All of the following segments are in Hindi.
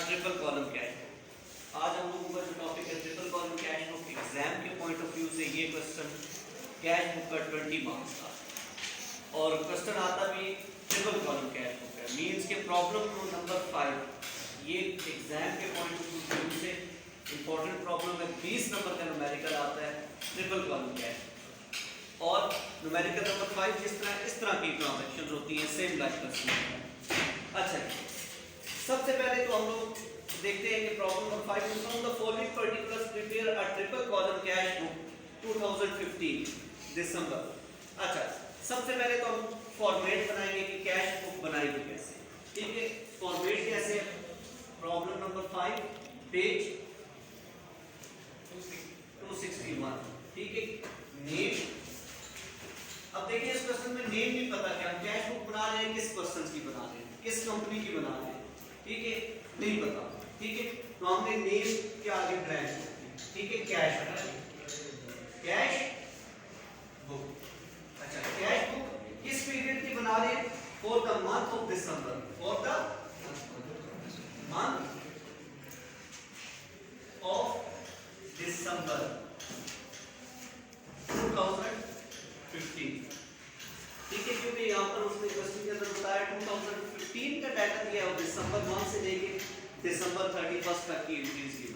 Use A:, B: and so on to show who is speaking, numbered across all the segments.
A: Triple column cash book. आज हम लोगों का जो टॉपिक है triple column cash book, exam के पॉइंट ऑफ व्यू से ये क्वेश्चन कैश बुक का 20 मार्क्स का और क्वेश्चन आता भी ट्रिपल कॉलम कैश बुक है। मींस के प्रॉब्लम नंबर 5 ये एग्जाम के पॉइंट ऑफ व्यू से इंपॉर्टेंट प्रॉब्लम है। 20 नंबर का न्यूमेरिकल आता है ट्रिपल कॉलम कैश और न्यूमेरिकल नंबर 5 इस तरह की ट्रांजैक्शंस होती हैं सेम लाइक क्वेश्चन। अच्छा, सबसे पहले तो हम लोग देखते हैं कि problem number 5 from the following particulars prepare a triple column cash book 2015 दिसंबर। अच्छा, सबसे पहले तो हम फॉर्मेट बनाएंगे कि कैश बुक बनाएंगे कैसे। ठीक है, फॉर्मेट कैसे है। Problem number 5 page 261। ठीक है, नेम। अब देखिए इस क्वेश्चन में नेम नहीं पता क्या कैश बुक बना रहे हैं, किस पर्सन की बना रहे हैं, किस कंपनी की बना रहे हैं। ठीक है, नहीं पता। ठीक है, तो हमने नेम के आगे ब्लैंक। ठीक है, कैश बुक। अच्छा, कैश बुक किस पीरियड की बना रहे हैं? For the month of December. For the month of December 2015। ठीक है, क्योंकि यहाँ पर उसने क्वेश्चन के अंदर बताया 2015 का डाटा दिया है, दिसंबर 1 से लेके दिसंबर 31 तक की एंट्रीज की।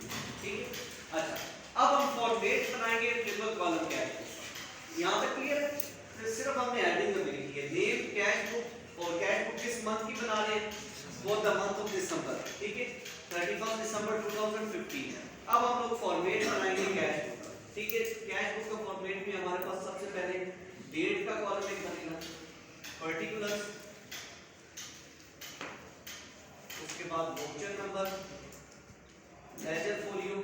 A: ठीक है, अच्छा, अब हम फॉर्मेट बनाएंगे ट्रिपल कॉलम कैश बुक। यहाँ तक क्लियर है? फिर सिर्फ हमने हेडिंग में लिखी है नेम कैश बुक और कैश बुक किस मंथ की बना रहे हैं? For the month of December. ठीक है, 31 दिसंबर 2015 है। अब हम लोग फॉर्मेट बनाएंगे कैश बुक का। ठीक है, कैश बुक का फॉर्मेट में हमारे पास सबसे पहले डेट का कॉलम एक बनेगा, पर्टिकुलर्स, उसके बाद वाउचर नंबर, लेजर फोलियो।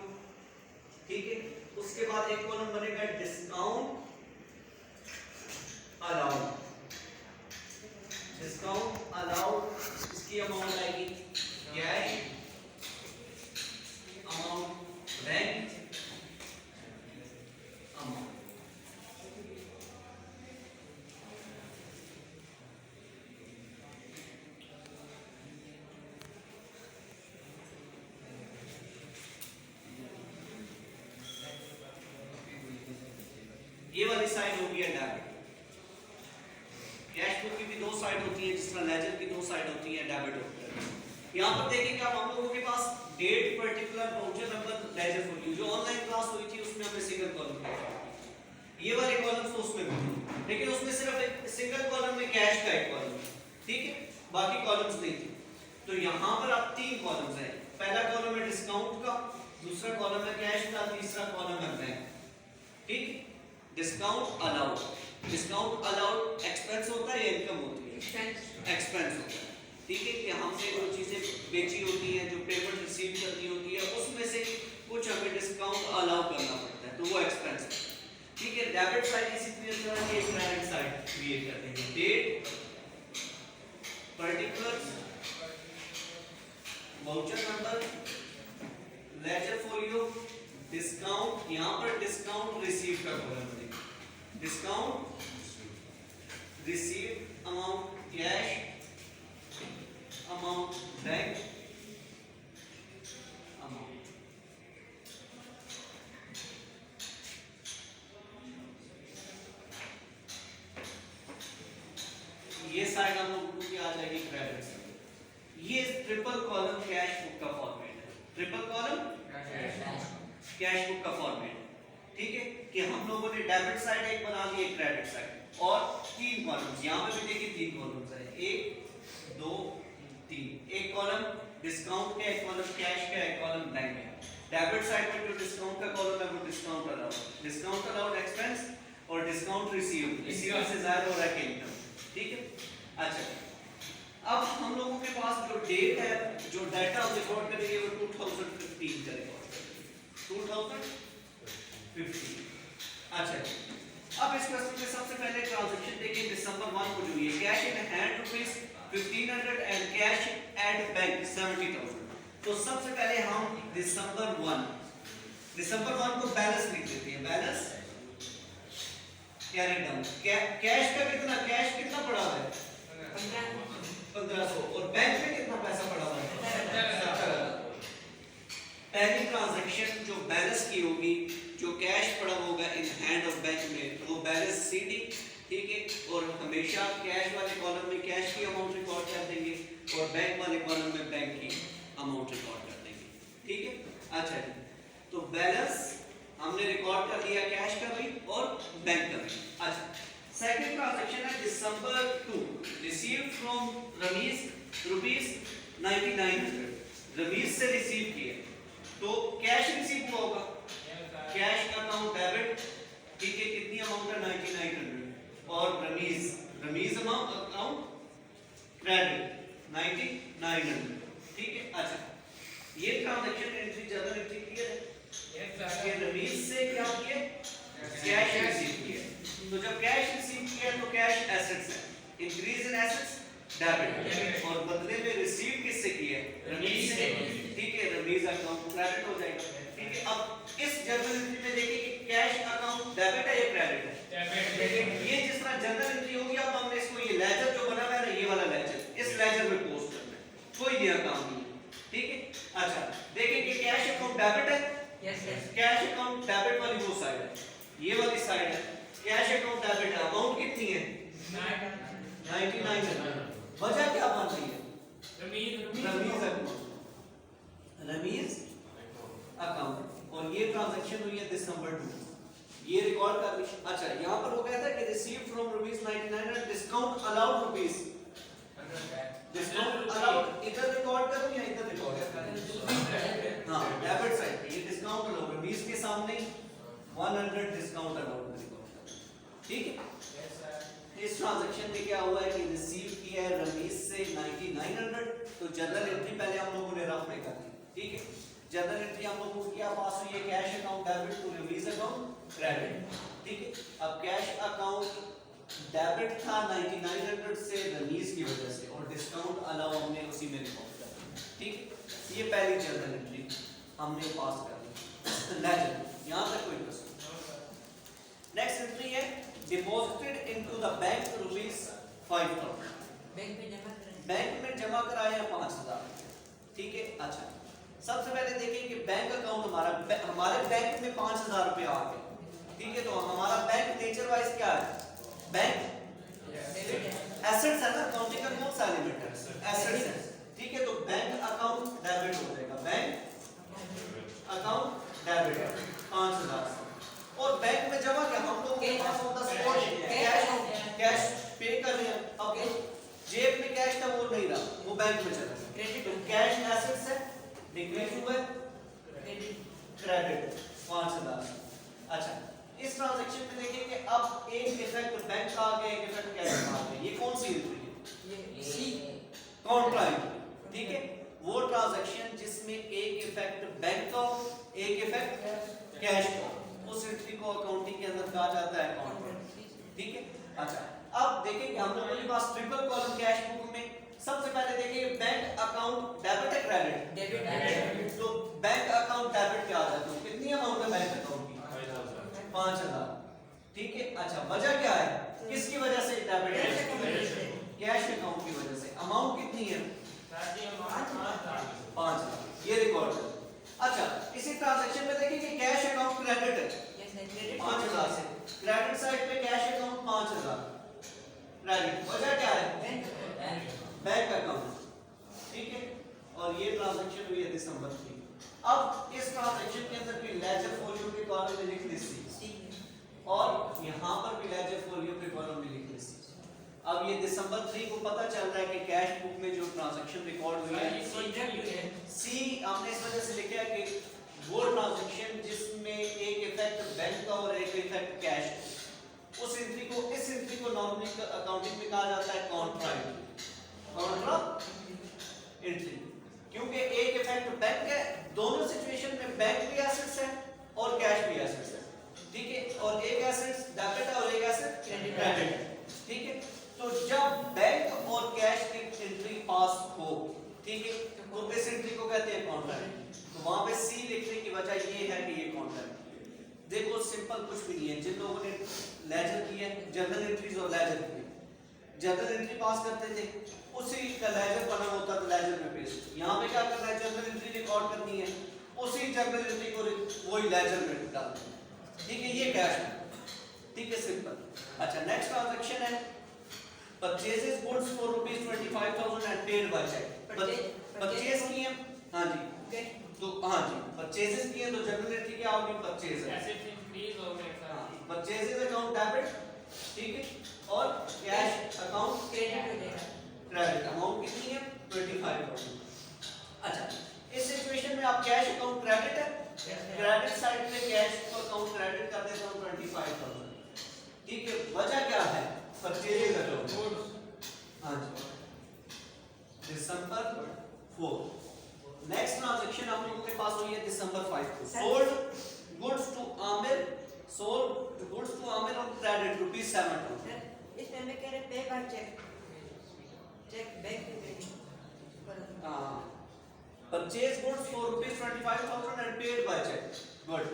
A: ठीक है, उसके बाद एक कॉलम बनेगा डिस्काउंट अलाउड। डिस्काउंट अलाउड इसकी अमाउंट आएगी कैश अमाउंट, बैंक अमाउंट। ये वाली साइड होगी डेबिट। कैश बुक की भी दो साइड होती है, जिस तरह लेजर की दो साइड होती है, डेबिट होता है। यहाँ पर देखेंगे आप, हम लोगों के पास date, particular, voucher number, ledger folio. जो ऑनलाइन क्लास हुई थी उसमें हमने सिंगल कॉलम किया, ये वाले कॉलम्स तो उसमें भी थे, लेकिन उसमें सिर्फ एक सिंगल कॉलम में कैश का एक कॉलम। ठीक है, बाकी कॉलम्स नहीं थे। तो यहाँ पर अब 3 कॉलम्स हैं। पहला कॉलम है डिस्काउंट का, दूसरा कॉलम है कैश का, तीसरा कॉलम है बैंक। ठीक है, discount allowed. Discount allowed expense होता है या इनकम होती है? एक्सपेंस होता है। ठीक है, कि हमसे जो चीजें बेची होती हैं, जो पेमेंट रिसीव करनी होती है, उसमें से कुछ हमें डिस्काउंट अलाउ करना पड़ता है, तो वो एक्सपेंस है। ठीक है, डेबिट साइड इसी तरह की एक क्रेडिट साइड क्रिएट कर देंगे। Date, particulars, voucher number, ledger folio, discount. यहां पर डिस्काउंट रिसीव का कॉलम बनेगा, discount receive amount cash amount, bank amount. ये साइड हम लोगों की आ जाएगी क्रेडिट साइड। ये ट्रिपल कॉलम कैश बुक का फॉर्मेट है। ट्रिपल कॉलम कैश बुक का फॉर्मेट। ठीक है, कि हम लोगों ने डेबिट साइड एक बना ली, एक क्रेडिट साइड, और 3 कॉलम्स। यहां पे भी देखिए 3 कॉलम्स है, 1 2 3। एक कॉलम डिस्काउंट का, एक कॉलम कैश का, एक कॉलम बैंक का। डेबिट साइड में जो डिस्काउंट का कॉलम है वो discount allowed, discount allowed expense, और डिस्काउंट रिसीव रिसीवर से जाहिर हो रहा है इनकम। ठीक है, अच्छा, अब हम लोगों के पास जो डेट है, जो डाटा रिकॉर्ड करेंगे वो 2015 का रिकॉर्ड करेंगे, 2015। अच्छा, अब इस क्वेश्चन में सबसे पहले ट्रांजैक्शन देखें दिसंबर 1 को जो है cash in hand rupees 1500 and cash at bank 70,000। तो सबसे पहले हम दिसंबर 1 को बैलेंस लिख देते हैं। Balance carry down. कैश का कितना, कैश कितना पड़ा है? 1500, और बैंक में कितना ट्रांजैक्शन जो बैलेंस की होगी, जो कैश पड़ा होगा इन हैंड ऑफ बैंक में, तो वो बैलेंस सीडी, ठीक है, और हमेशा कैश वाले कॉलम में कैश की अमाउंट रिकॉर्ड कर देंगे और बैंक वाले कॉलम में बैंक की अमाउंट रिकॉर्ड कर देंगे, ठीक है। अच्छा जी, तो बैलेंस हमने रिकॉर्ड कर दिया कैश का भी और बैंक का भी। अच्छा, सेकंड ट्रांजैक्शन है दिसंबर 2 रिसीव फ्रॉम रमीज ₹9900, रमीज से रिसीव किया, तो कैश रिसीव हुआ होगा, कैश अकाउंट डेबिट, ठीक है, कितनी अमाउंट है 9900, और रमीज अकाउंट क्रेडिट 9900, ठीक है। अच्छा, ये transaction entry journal entry clear है कि रमीज से क्या किया, कैश रिसीव किया, तो जब कैश रिसीव किया तो कैश एसेट्स है, इंक्रीज इन एसेट्स डेबिट, और बदले में रिसीव किससे किया, रमीज से, ठीक है, रमीज अकाउंट क्रेडिट हो जाएगा, ठीक है। अब इस जर्नल एंट्री में देखिए कि कैश अकाउंट डेबिट है या क्रेडिट है, डेबिट। ये जिस तरह जर्नल एंट्री होगी, अब हमने इसको ये लेजर जो बना हुआ है, ये वाला लेजर, इस लेजर में पोस्ट करना है, कोई नया काम नहीं है, ठीक है। अच्छा, देखिए कि कैश अकाउंट डेबिट है, कैश अकाउंट डेबिट वाली वो साइड है, ये वाली साइड है, कैश अकाउंट डेबिट है, अमाउंट कितनी है 9900, वजह क्या बन रही है, रमीज अकाउंट, और ये ट्रांजैक्शन हुई है दिसंबर 2, ये रिकॉर्ड कर ली। अच्छा, यहां पर हो गया था कि receive from ₹9900, discount allowed rupees, discount allowed इधर रिकॉर्ड करूं या इधर रिकॉर्ड करूं, हां डेबिट साइड पे ये डिस्काउंट अलाउड रुपीस के सामने 100 डिस्काउंट अलाउड रिकॉर्ड कर, ठीक है। इस ट्रांजैक्शन में क्या हुआ है कि रिसीव किया है रमीज से 9900, तो जर्नल एंट्री पहले हम लोगों ने रफ में कर दी, ठीक है। जर्नल एंट्री हम लोगों को क्या पास हुई है, cash account debit to Rameez account credit, ठीक है। अब कैश अकाउंट डेबिट था 9900 से रमीज की वजह से, और डिस्काउंट अलाउ हमने उसी में रिकॉर्ड कर दिया, ठीक है। ये पहली जर्नल एंट्री हमने पास कर दी, लेजर, यहां तक कोई प्रश्न। नेक्स्ट एंट्री है deposited into the bank ₹5000, bank में जमा कराया 5000, ठीक है। अच्छा, सबसे पहले देखिए कि बैंक अकाउंट हमारे बैंक में 5000 रुपए आ गए, ठीक है। तो हमारा बैंक नेचर वाइज क्या है, बैंक एसेट्स है ना, अकाउंटिंग का कौन सा एलिमेंट है, एसेट्स है, ठीक है। तो बैंक अकाउंट डेबिट हो जाएगा, बैंक अकाउंट डेबिट 5000, और बैंक में जमा क्या, हम लोग के पास होता स्पॉट कैश पे कर रहे हैं, अब जेब में कैश था वो नहीं रहा, वो बैंक में चला गया, तो कैश एसेट्स है, डिक्रीज हुआ क्रेडिट 5000। अच्छा, इस ट्रांजैक्शन में देखिए कि अब एक इफेक्ट बैंक का आ गया, एक इफेक्ट कैश का आ गया, ये कौन सी एंट्री है, सी कॉन्ट्रा एंट्री, ठीक है। वो ट्रांजैक्शन जिसमें एक इफेक्ट बैंक का, एक इफेक्ट कैश का, उस एंट्री को अकाउंटिंग के अंदर कहा जाता है कॉन्ट्रा, ठीक है। अच्छा, अब देखिए कि हम लोगों के पास ट्रिपल कॉलम कैश बुक में सबसे पहले देखिए बैंक अकाउंट डेबिट है क्रेडिट, डेबिट, तो बैंक अकाउंट डेबिट क्या आ जाता है, कितनी अमाउंट है बैंक अकाउंट की 5000, ठीक है। अच्छा, वजह क्या है, किसकी वजह से डेबिट है, कैश अकाउंट की वजह से, अमाउंट कितनी है 5000, ये रिकॉर्ड है। अच्छा, इसी ट्रांजैक्शन में देखिए कि कैश अकाउंट क्रेडिट है 5000 से, क्रेडिट साइड पे कैश अकाउंट 5000 क्रेडिट, वजह क्या है बैंक अकाउंट, ठीक है। और ये ट्रांजैक्शन हुई है दिसंबर 3। अब इस ट्रांजैक्शन के अंदर भी लेजर फोलियो के कॉलम में लिख दी सी, और यहां पर भी लेजर फोलियो के कॉलम में लिख दी सी। अब ये दिसंबर 3 को पता चल रहा है कि कैश बुक में जो ट्रांजैक्शन रिकॉर्ड हुई है सी, हमने इस वजह से लिखा है कि वो ट्रांजैक्शन जिसमें एक इफेक्ट बैंक का और एक इफेक्ट कैश, उस एंट्री को, इस एंट्री को नॉर्मली अकाउंटिंग में कहा जाता है कॉन्ट्रा एंट्री, कॉन्ट्रा एंट्री, क्योंकि एक इफेक्ट बैंक है, दोनों सिचुएशन में बैंक भी एसेट्स है और कैश भी एसेट्स है, ठीक है। और एक एसेट्स डेबिट है और एक एसेट क्रेडिट है, ठीक है। तो जब बैंक और कैश की एंट्री पास हो, ठीक है, तो इस एंट्री को कहते हैं कॉन्ट्रा एंट्री। तो वहां पे सी लिखने की वजह ये है कि ये कॉन्ट्रा एंट्री, देखो सिंपल कुछ भी नहीं है। जिन लोगों ने लेजर किया, जर्नल एंट्रीज और लेजर किए, जर्नल एंट्री पास करते थे, उसी का लेजर बना होता था, लेजर में पेस्ट। यहाँ पे क्या करना है, जर्नल एंट्री रिकॉर्ड करनी है, उसी जर्नल एंट्री को वही लेजर में डाल दें। ठीक है, ये कैश है। ठीक है, सिंपल। अच्छा, नेक्स्ट ट्रांजैक्शन है purchases goods for ₹25,000 and paid by cheque. Purchase किए, हां जी, तो हां जी परचेजेस किए तो जनरल एंट्री क्या होगी? परचेज
B: एसेट्स इंक्रीज हो गए सर।
A: परचेजेस अकाउंट डेबिट, ठीक है, और कैश अकाउंट
C: क्रेडिट हो जाएगा।
A: क्रेडिट अमाउंट कितनी है? 25,000। अच्छा, इस सिचुएशन में आप कैश अकाउंट क्रेडिट है, क्रेडिट साइड पे कैश अकाउंट क्रेडिट कर देता हूं 25,000। ठीक है, वजह क्या है? Purchases account. हां जी, दिसंबर 4। नेक्स्ट ट्रांजैक्शन हम लोगों के पास हुई है दिसंबर 5 को। Sold goods to Aamir, sold goods to Aamir on credit ₹7,000।
C: इसमें मैं कह रहे pay by cheque, cheque bank पे पेमेंट।
A: हां, purchase goods for ₹25,000 and paid by cheque. Good.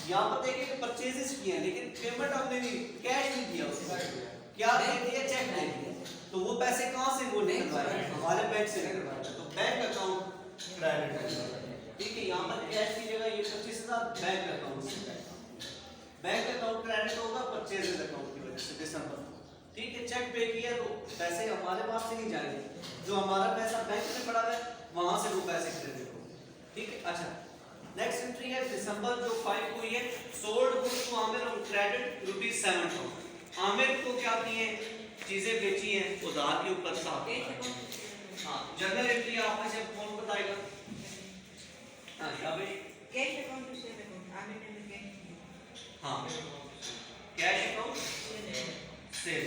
A: यहां पर देखिए कि परचेजेस किए हैं लेकिन पेमेंट हमने नहीं, कैश नहीं दिया उसको। क्या दे दिया? चेक दे दिया। तो वो पैसे कहां से वो निकलवाए? हमारे बैंक से निकलवाए। तो बैंक अकाउंट क्रेडिट। ठीक है, यहां पर कैश की जगह ये 25,000 बैंक अकाउंट से, बैंक अकाउंट क्रेडिट होगा परचेजेस अकाउंट की वजह से दिसंबर। ठीक है, चेक पे किया तो पैसे हमारे पास से नहीं जाएंगे, जो हमारा पैसा बैंक में पड़ा है वहां से वो पैसे क्रेडिट होंगे। ठीक है। अच्छा, नेक्स्ट एंट्री है दिसंबर जो 5 को हुई है, sold goods to Aamir on credit ₹7,000। Aamir को क्या किए? चीजें बेची हैं उधार के ऊपर साथ। हां, जर्नल एंट्री आप में से कौन बताएगा? हां, शाबाश।
C: Cash account to save account, Aamir ने कैश।
A: हां, कैश अकाउंट सेव।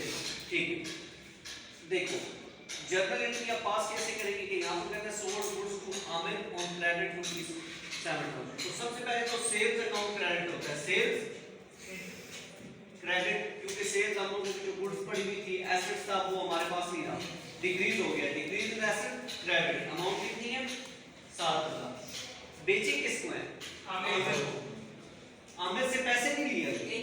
A: ठीक है, देखो जर्नल एंट्री आप पास कैसे करेंगे कि यहां पर कहते हैं sold goods to Aamir on credit ₹7,000। तो सबसे पहले तो सेल्स अकाउंट क्रेडिट होता है, सेल्स क्रेडिट, क्योंकि सेल्स हम लोगों की जो गुड्स पड़ी हुई थी, एसेट्स था, वो हमारे पास नहीं रहा, डिक्रीज हो गया, decrease in asset credit. Amount कितनी है? 7,000। बेचे किसको है? आमिर से पैसे नहीं लिए।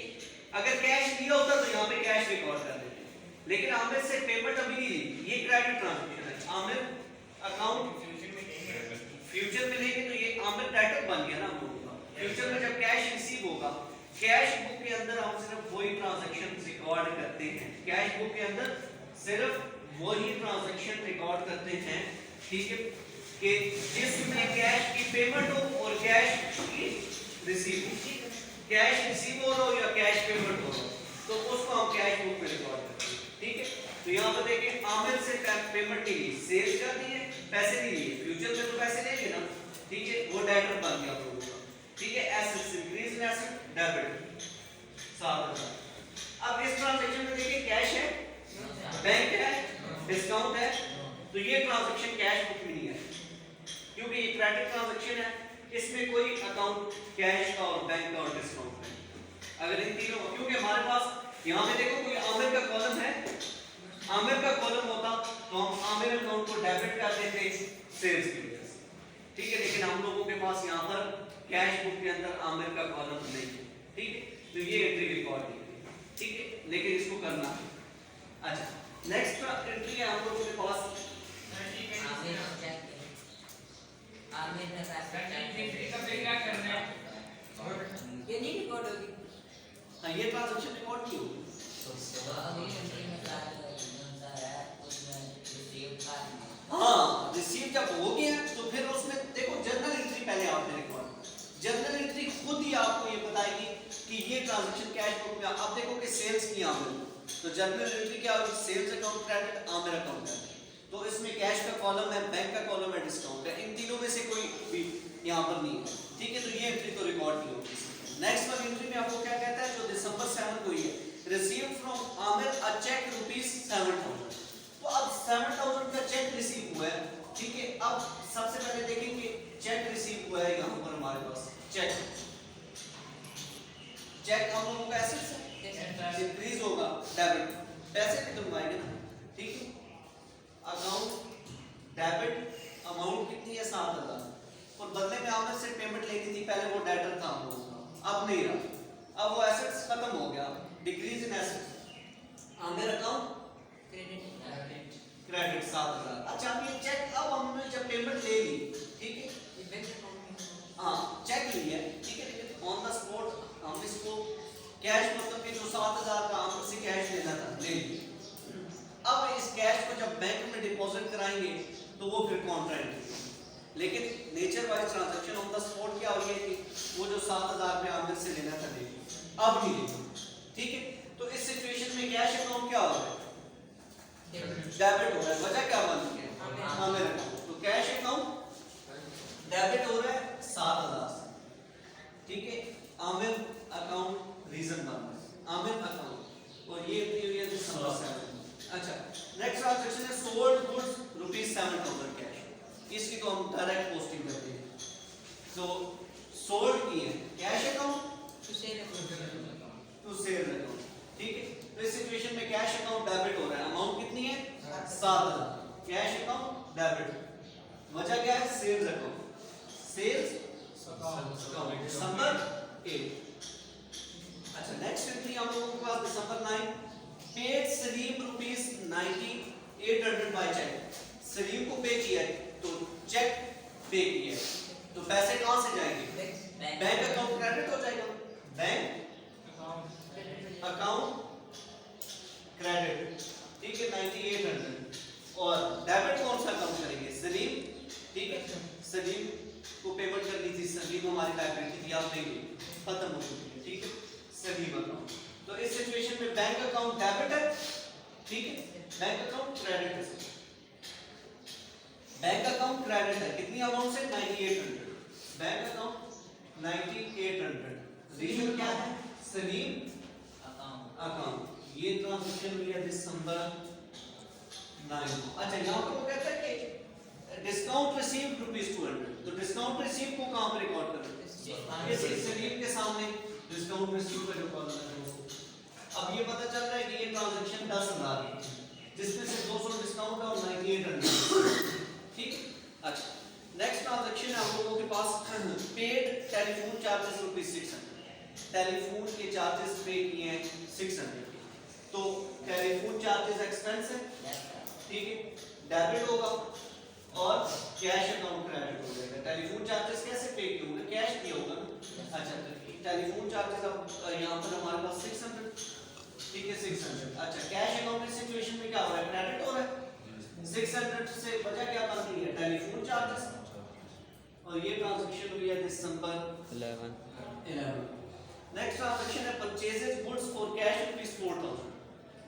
A: अगर कैश लिया होता तो यहाँ पे कैश रिकॉर्ड कर देते, लेकिन आमिर से पेमेंट अभी नहीं ली, ये क्रेडिट ट्रांजैक्शन है। आमिर अकाउंट फ्यूचर में लेंगे तो ये आमिर डेटर बन गया ना हम लोगों का। फ्यूचर में जब कैश रिसीव होगा, कैश बुक के अंदर हम सिर्फ वही ट्रांजैक्शन रिकॉर्ड करते हैं, कैश बुक के अंदर सिर्फ वही ट्रांजैक्शन रिकॉर्ड करते हैं, ठीक है, कि जिसमें कैश की पेमेंट हो और कैश की रिसीव हो। कैश रिसीव हो रहा हो या कैश पेमेंट हो रहा हो तो उसको हम कैश बुक में रिकॉर्ड करते हैं। ठीक है, तो यहाँ पर देखिए आमिर से पेमेंट नहीं ली, सेल्स कर दी है, पैसे नहीं लिए, फ्यूचर में तो पैसे लेंगे ना। ठीक है, वो डेटर बन गया हम लोगों का। ठीक है, assets increase in asset debit 7,000। अब इस ट्रांजैक्शन में देखिए कैश है, बैंक है, डिस्काउंट है, तो ये ट्रांजैक्शन कैश बुक में नहीं है क्योंकि ये क्रेडिट ट्रांजैक्शन है, इसमें कोई अकाउंट कैश का और बैंक का और डिस्काउंट नहीं। अगर इन तीनों, क्योंकि हमारे पास यहाँ पे देखो कोई आमिर का कॉलम है, आमिर का कॉलम होता तो हम आमिर अकाउंट को डेबिट कर देते सेल्स की वजह से। ठीक है, लेकिन हम लोगों के पास यहाँ पर कैश बुक के अंदर आमिर का कॉलम नहीं है। ठीक है, तो ये एंट्री रिकॉर्ड नहीं है। ठीक है, लेकिन इसको करना है। अच्छा, नेक्स्ट एंट्री है हम लोगों के पास
C: आमिर ने पैसा
B: क्या करना है?
C: ये नहीं रिकॉर्ड होगी।
A: हाँ, ये ट्रांजैक्शन रिकॉर्ड नहीं होगी। हाँ, रिसीव जब हो गया तो फिर उसमें देखो जर्नल एंट्री पहले आपने रिकॉर्ड, जर्नल एंट्री खुद ही आपको ये बताएगी कि ये ट्रांजैक्शन कैश बुक में। आप देखो कि सेल्स की आमिर, तो जर्नल एंट्री क्या होगी? Sales account credit, Aamir account credit. तो इसमें कैश का कॉलम है, बैंक का कॉलम है, डिस्काउंट है, इन तीनों में से कोई भी यहाँ पर नहीं है। ठीक है, तो ये एंट्री तो रिकॉर्ड नहीं होगी। नेक्स्ट वाली एंट्री में आपको क्या कहता है जो दिसंबर 7 को हुई है, received from Aamir a cheque ₹7,000। तो अब 7,000 का चेक रिसीव हुआ है। ठीक है, अब सबसे पहले देखेंगे चेक रिसीव हुआ है, यहाँ पर हमारे पास चेक, चेक हम लोगों का एसेट्स है, इंक्रीज होगा डेबिट, पैसे भी कमाएंगे ना। ठीक है, अकाउंट डेबिट, अमाउंट कितनी है? 7,000, और बदले में आमिर से पेमेंट लेनी थी, पहले वो डेटर था हम लोगों का, अब नहीं रहा, अब वो एसेट्स खत्म हो गया, decrease in assets, Aamir account credit 7,000। अच्छा, अब ये चेक, अब हमने जब पेमेंट ले ली, ठीक है,
C: बैंक अकाउंट
A: कैश मतलब कि जो 7000 का आमद से कैश लेना था ले लिया। अब इस कैश को जब बैंक में डिपॉजिट कराएंगे तो वो फिर कॉन्ट्रैक्ट है, लेकिन nature wise transaction on the spot क्या हो गया कि वो जो 7000 रुपये आमद से लेना था ले लिया, अब नहीं लेना। ठीक है, तो इस सिचुएशन में कैश अकाउंट क्या हो रहा है? डेबिट हो रहा है। वजह क्या बन रही है? आमिर अकाउंट। तो कैश अकाउंट डेबिट हो रहा है 7000 से। ठीक है, आमिर अकाउंट रीजन बन रहा है, आमिर अकाउंट, और ये दी हुई है दिसंबर 7। अच्छा, नेक्स्ट ट्रांजैक्शन है सोल्ड गुड्स ₹7000 कैश। इसकी तो हम डायरेक्ट पोस्टिंग करते हैं। तो सोल्ड की है cash account to sale account. ठीक है, तो इस सिचुएशन में कैश अकाउंट डेबिट हो रहा है। अमाउंट कितनी है? 7000। Cash account debit. वजह क्या है? सेल्स अकाउंट, सेल्स अकाउंट दिसंबर 8। अच्छा, नेक्स्ट एंट्री हम लोगों के पास दिसंबर 9, paid Salim ₹9800 by cheque. Salim को पे किया है तो चेक पे किया है, तो पैसे कहां से जाएंगे? बैंक अकाउंट क्रेडिट हो जाएगा, बैंक अकाउंट क्रेडिट। ठीक है, 9800। और डेबिट कौन सा अकाउंट करेंगे? सलीम। ठीक है, सलीम को पेमेंट करनी थी, सलीम हमारी लायबिलिटी थी, आप देंगे, खत्म हो चुकी है। ठीक है, सलीम अकाउंट। तो इस सिचुएशन में बैंक अकाउंट डेबिट है। ठीक है, बैंक अकाउंट क्रेडिट है। बैंक अकाउंट क्रेडिट है कितनी अमाउंट से? 9800। Bank account 9800। रीजन क्या है? सलीम अकाउंट। ये ट्रांजैक्शन हुई है दिसंबर 9। अच्छा, यहाँ पर वो कहता है कि डिस्काउंट रिसीव्ड ₹200। तो डिस्काउंट रिसीव को कहां पर रिकॉर्ड करें? इस सलीम के सामने डिस्काउंट रिसीव का जो कॉलम है वो। अब ये पता चल रहा है कि ये ट्रांजैक्शन 10,000 है, जिसमें से 200 डिस्काउंट है और 9800। ठीक। अच्छा, नेक्स्ट ट्रांजैक्शन है हम लोगों के पास पेड टेलीफोन चार्जेस ₹600। टेलीफोन के चार्जेस पे किए हैं 600। तो टेलीफोन चार्जेस एक्सपेंस है। ठीक है, डेबिट होगा और कैश अकाउंट क्रेडिट हो जाएगा। टेलीफोन चार्जेस कैसे पे किए होंगे? कैश किया होगा ना। अच्छा, तो टेलीफोन चार्जेस अब यहाँ पर हमारे पास 600। ठीक है, 600। अच्छा, कैश अकाउंट की सिचुएशन में क्या हो रहा है? क्रेडिट हो रहा है। 600 से वजह क्या बन रही है? Telephone charges. और ये ट्रांजैक्शन हुई है दिसंबर 11। नेक्स्ट ट्रांजैक्शन है परचेजेस गुड्स फॉर कैश ₹4000।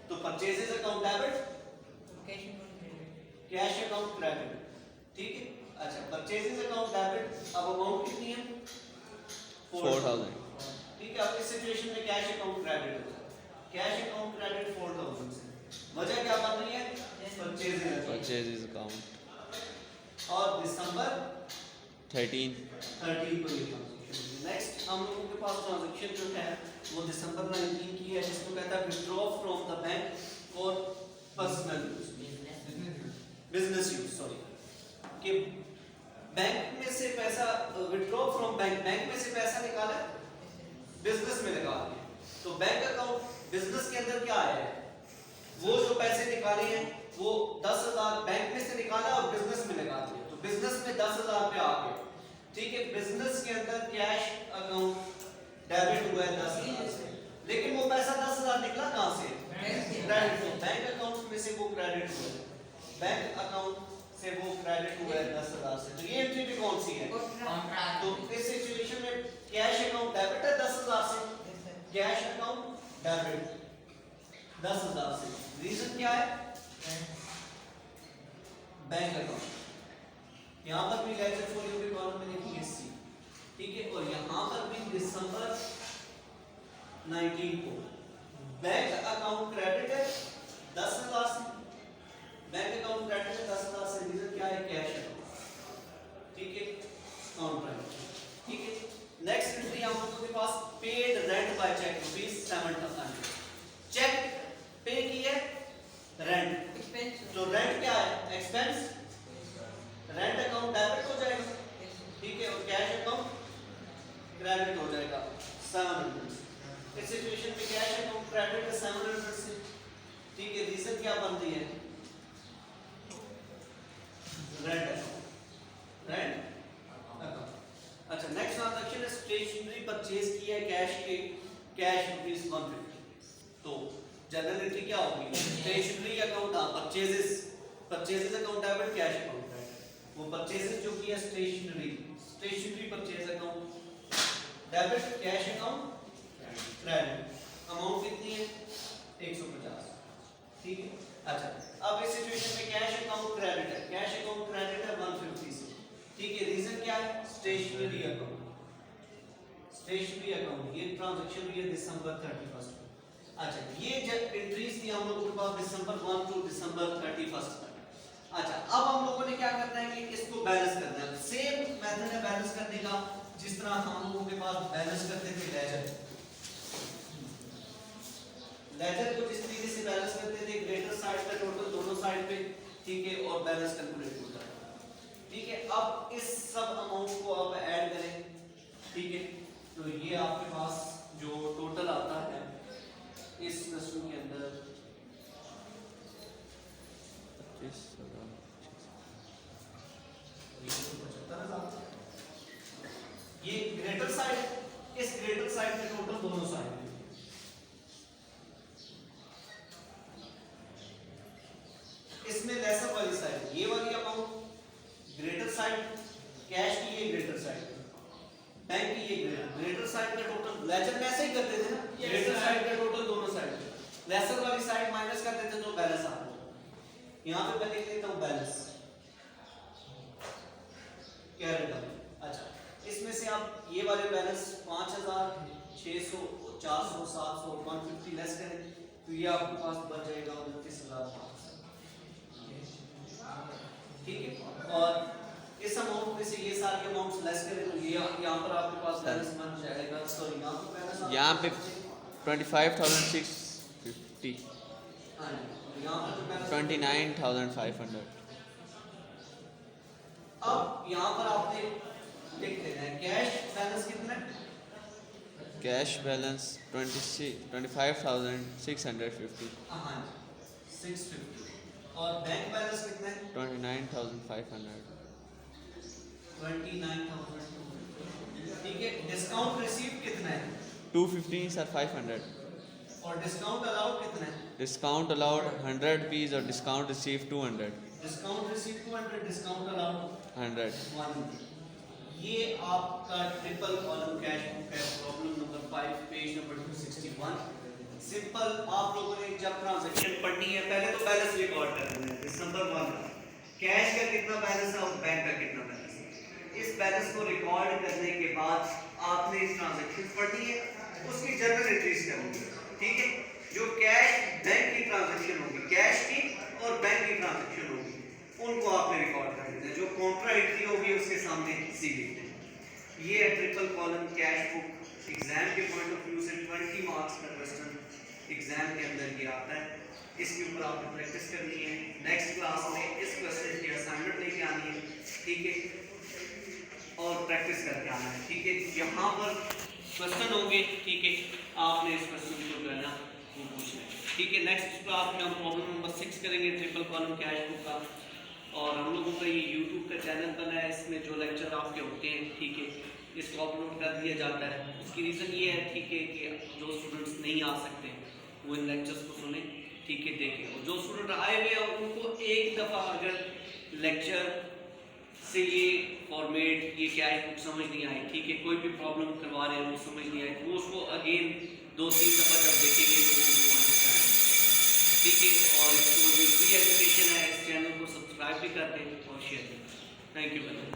A: तो purchases account debit, cash account credit. ठीक है, अच्छा, परचेजेस अकाउंट डेबिट। अब अमाउंट कितनी है? 4000। ठीक है, अब इस सिचुएशन में कैश अकाउंट क्रेडिट होता है। कैश अकाउंट क्रेडिट 4000 से। वजह क्या बन रही है? Purchases account. और दिसंबर 13 को ये ट्रांजैक्शन। नेक्स्ट हम लोगों के पास ट्रांजैक्शन जो है वो दिसंबर 19 की है, जिसको कहता है withdraw from the bank for personal use, business use. Sorry, कि बैंक में से पैसा विथड्रॉ फ्रॉम बैंक, बैंक में से पैसा निकाला बिजनेस में लगा दिया। तो बैंक अकाउंट बिजनेस के अंदर क्या आया है? वो जो पैसे निकाले हैं वो 10,000 बैंक में से निकाला और बिजनेस में लगा दिया। तो बिजनेस में 10,000 रुपए आ गए। ठीक है, बिजनेस के अंदर कैश अकाउंट डेबिट हुआ है 10,000 से, लेकिन वो पैसा 10,000 निकला कहां से? क्रेडिट। बैंक अकाउंट में से वो क्रेडिट हुआ है, बैंक अकाउंट से वो क्रेडिट हुआ है 10,000 से। तो ये एंट्री भी कौन सी है? तो इस सिचुएशन में कैश अकाउंट डेबिट है 10,000 से, कैश अकाउंट डेबिट 10,000 से। रीजन क्या है? Bank account. यहाँ पर भी लेजर फोलियो के कॉलम में लिखी है सी। ठीक है, और यहाँ पर भी दिसंबर 19 को बैंक अकाउंट क्रेडिट है 10,000 से, बैंक अकाउंट क्रेडिट है 10,000 से। रीजन क्या है? Cash account. ठीक है, कॉन्ट्रैक्ट। ठीक है, नेक्स्ट एंट्री हम लोगों के पास paid rent by cheque ₹7,000। Cheque pay किया रेंट, तो रेंट क्या है? एक्सपेंस। रेंट अकाउंट डेबिट हो जाएगा। ठीक है, और कैश अकाउंट क्रेडिट हो जाएगा 700। इस सिचुएशन में कैश अकाउंट क्रेडिट है 700 से। ठीक है, रीजन क्या बन रही है? कैश ₹150। तो जनरल एंट्री क्या होगी? Stationery account, purchases account debit, cash account credit. वो परचेजेस जो किया stationery purchase account debit, cash account credit. Amount कितनी है? 150। ठीक है। अच्छा, अब इस सिचुएशन में कैश अकाउंट क्रेडिट है, कैश अकाउंट क्रेडिट है 150 से। ठीक है, रीजन क्या है? स्टेशनरी अकाउंट, ये ट्रांजैक्शन हुई है दिसंबर 31 को। अच्छा, ये जब एंट्रीज थी हम लोगों के पास दिसंबर 1 टू दिसंबर 31 तक। अच्छा, अब हम लोगों ने क्या करना है कि इसको बैलेंस करना है। सेम मेथड है बैलेंस करने का जिस तरह हम लोगों के पास बैलेंस करते थे लेजर को जिस तरीके से बैलेंस करते थे, ग्रेटर साइड का टोटल दोनों साइड पे, ठीक है, और बैलेंस कैलकुलेट होता है। ठीक है, अब इस सब अमाउंट को आप ऐड करें। ठीक है, तो ये आपके पास जो टोटल आता है इस रस्म के अंदर 25,000। ये ग्रेटर साइड, इस ग्रेटर साइड के टोटल दोनों साइड, इसमें लेसर वाली साइड ये वाली अमाउंट, ग्रेटर साइड कैश की ये ग्रेटर साइड, बैंक की ये ग्रेटर साइड का टोटल। लेजर में ऐसे ही करते थे ना, ग्रेटर साइड का टोटल दोनों साइड, लेसर वाली साइड माइनस कर देते तो बैलेंस आता है। यहां पे मैं लिख देता हूं बैलेंस कैरेट। अच्छा, इसमें से आप ये वाले बैलेंस 5,000, 600, 400, 700, 150 लेस करें तो ये आपके पास बच जाएगा 29,500। ठीक है, और इस अमाउंट में से ये सारे अमाउंट्स लेस करें तो ये यहाँ पर आपके पास बैलेंस बन जाएगा। सॉरी, यहाँ पर बैलेंस
D: यहाँ पे 25,650,
A: हाँ जी, यहाँ पर जो बैलेंस
D: 29,500।
A: अब यहाँ पर आपने लिख देना है कैश बैलेंस कितना है?
D: कैश बैलेंस 25,650,
A: हाँ जी, 650। और बैंक बैलेंस कितना है?
D: 29,500।
A: 29,200। ठीक है, डिस्काउंट रिसीव कितना है?
D: 215 सर 500।
A: और डिस्काउंट अलाउड कितना है?
D: डिस्काउंट अलाउड 100 रुपीज़ और discount receive 200।
A: Discount receive 200, discount allowed
D: 100।
A: 1। ये आपका ट्रिपल कॉलम कैश बुक है, problem number 5, page number 261। Simple, आप लोगों ने जब ट्रांजैक्शन पढ़नी है पहले तो बैलेंस रिकॉर्ड करना है। दिसंबर 1 कैश का कितना बैलेंस है और बैंक का कितना बैलेंस है। इस बैलेंस को रिकॉर्ड करने के बाद आपने ट्रांजैक्शन पढ़नी है, उसकी जर्नल एंट्रीज करनी है। ठीक है, जो कैश बैंक की ट्रांजैक्शन होगी, कैश की और बैंक की ट्रांजैक्शन होगी, उनको आपने रिकॉर्ड कर देना है। जो कॉन्ट्रा एंट्री होगी उसके सामने सी लिख देना। ये है triple column cash book. Exam के पॉइंट ऑफ व्यू से 20 मार्क्स का क्वेश्चन एग्जाम के अंदर ये आता है। इसके ऊपर आपने प्रैक्टिस करनी है। नेक्स्ट क्लास में इस क्वेश्चन की असाइनमेंट लेके आनी है, ठीक है, और प्रैक्टिस करके आना है। ठीक है, यहाँ पर क्वेश्चन होंगे, ठीक है, आपने इस क्वेश्चन को जो है ना वो पूछना है। ठीक है, नेक्स्ट क्लास में हम प्रॉब्लम नंबर 6 करेंगे ट्रिपल कॉलम कैश बुक का। और हम लोगों का ये YouTube का चैनल बना है, इसमें जो लेक्चर आपके होते हैं, ठीक है, इसको अपलोड कर दिया जाता है। उसकी रीज़न ये है, ठीक है, कि जो स्टूडेंट्स नहीं आ सकते वो इन लेक्चर्स को सुने, ठीक है, देखें। और जो स्टूडेंट आए हुए हैं उनको एक दफ़ा अगर लेक्चर से ये फॉर्मेट, ये कैश बुक समझ नहीं आई, ठीक है, कोई भी प्रॉब्लम करवा रहे हैं वो समझ नहीं आई, वो उसको अगेन 2-3 दफ़ा जब देखेंगे तो वो अंडरस्टैंड, ठीक है। और इसको जो फ्री एजुकेशन है, इस चैनल को सब्सक्राइब भी कर दें और शेयर करें। Thank you very much.